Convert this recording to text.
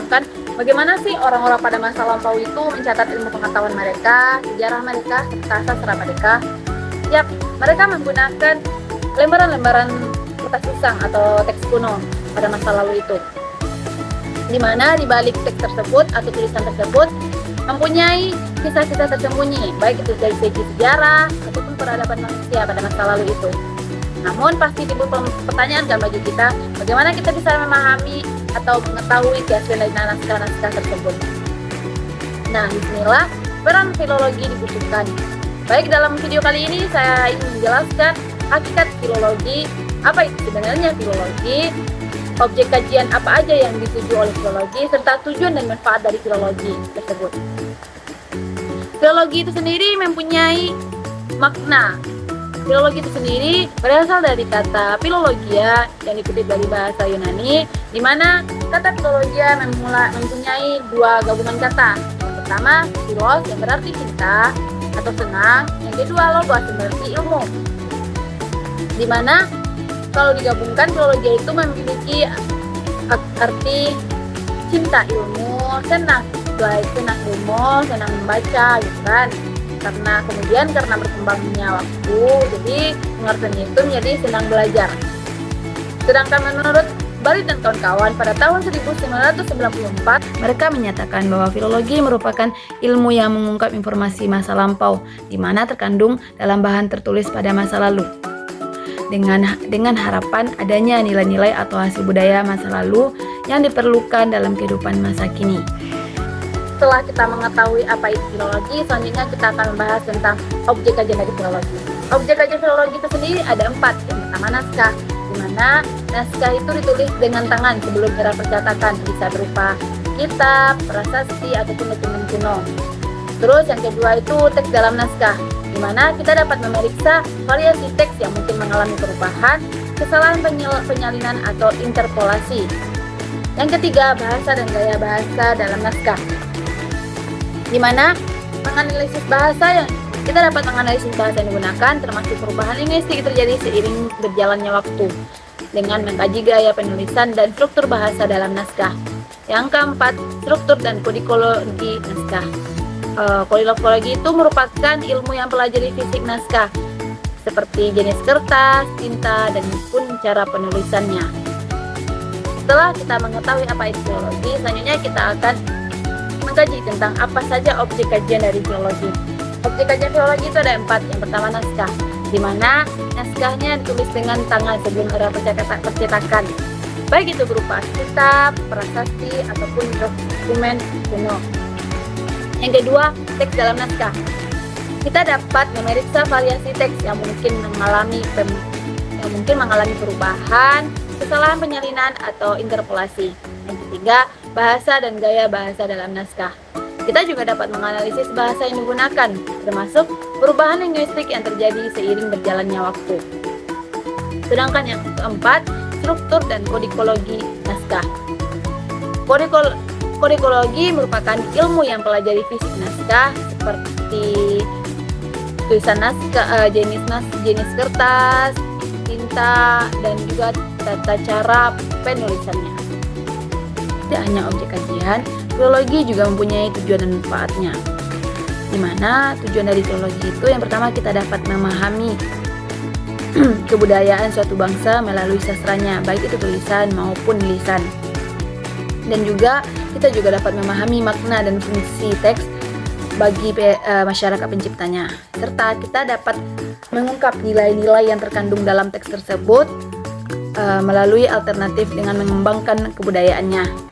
mencantumkan bagaimana sih orang-orang pada masa lampau itu mencatat ilmu pengetahuan mereka, sejarah mereka, serta sastra mereka. Yap, mereka menggunakan lembaran-lembaran kertas usang atau teks kuno pada masa lalu itu, di mana di balik teks tersebut atau tulisan tersebut mempunyai kisah-kisah tersembunyi, baik itu dari segi sejarah ataupun peradaban manusia pada masa lalu itu. Namun pasti timbul pertanyaan kan bagi kita, bagaimana kita bisa memahami atau mengetahui keaslian dari naskah-naskah tersebut. Nah, disinilah peran filologi dibutuhkan. Baik, dalam video kali ini saya ingin menjelaskan hakikat filologi, apa itu sebenarnya filologi, objek kajian apa aja yang dituju oleh filologi, serta tujuan dan manfaat dari filologi tersebut. Filologi itu sendiri mempunyai makna. Filologi itu sendiri berasal dari kata filologia yang dikutip dari bahasa Yunani, di mana kata filologia mempunyai dua gabungan kata. Yang pertama, philos yang berarti cinta atau senang, yang kedua logos yang berarti ilmu. Di mana kalau digabungkan filologi itu memiliki arti cinta ilmu, senang ilmu, senang membaca gitu kan. Karena berkembangnya waktu, jadi pengertiannya itu menjadi senang belajar. Sedangkan menurut Balit dan kawan-kawan pada tahun 1994, mereka menyatakan bahwa filologi merupakan ilmu yang mengungkap informasi masa lampau, di mana terkandung dalam bahan tertulis pada masa lalu. Dengan harapan adanya nilai-nilai atau hasil budaya masa lalu yang diperlukan dalam kehidupan masa kini. Setelah kita mengetahui apa itu filologi, selanjutnya kita akan membahas tentang objek kajian dari filologi. Objek kajian filologi itu sendiri ada 4. Yang pertama naskah, di mana naskah itu ditulis dengan tangan sebelum era percetakan, bisa berupa kitab, prasasti, ataupun dokumen kuno. Terus yang kedua itu teks dalam naskah, di mana kita dapat memeriksa variasi teks yang mungkin mengalami perubahan, kesalahan penyalinan atau interpolasi. Yang ketiga, bahasa dan gaya bahasa dalam naskah, di mana menganalisis bahasa kita dapat menganalisis bahasa yang digunakan, termasuk perubahan linguistik terjadi seiring berjalannya waktu, dengan mengkaji gaya penulisan dan struktur bahasa dalam naskah. Yang keempat, struktur dan kodikologi naskah. Kodikologi itu merupakan ilmu yang pelajari fisik naskah, seperti jenis kertas, tinta, dan pun cara penulisannya. Setelah kita mengetahui apa itu filologi, selanjutnya kita akan mengkaji tentang apa saja objek kajian dari filologi. Objek kajian filologi itu ada 4. Yang pertama naskah, di mana naskahnya ditulis dengan tangan sebelum era percetakan, baik itu berupa kitab, prasasti, ataupun dokumen kuno. Yang kedua, teks dalam naskah. Kita dapat memeriksa variasi teks yang mungkin mengalami perubahan, kesalahan penyalinan, atau interpolasi. Yang ketiga, bahasa dan gaya bahasa dalam naskah. Kita juga dapat menganalisis bahasa yang digunakan, termasuk perubahan linguistik yang terjadi seiring berjalannya waktu. Sedangkan yang keempat, struktur dan kodikologi naskah. Kodikologi merupakan ilmu yang pelajari fisik naskah, seperti tulisan naskah, jenis kertas, tinta, dan juga tata cara penulisannya. Tidak hanya objek kajian, filologi juga mempunyai tujuan dan manfaatnya. Di mana tujuan dari filologi itu yang pertama, kita dapat memahami kebudayaan suatu bangsa melalui sastranya, baik itu tulisan maupun lisan. Dan juga kita juga dapat memahami makna dan fungsi teks bagi masyarakat penciptanya. Serta kita dapat mengungkap nilai-nilai yang terkandung dalam teks tersebut melalui alternatif dengan mengembangkan kebudayaannya.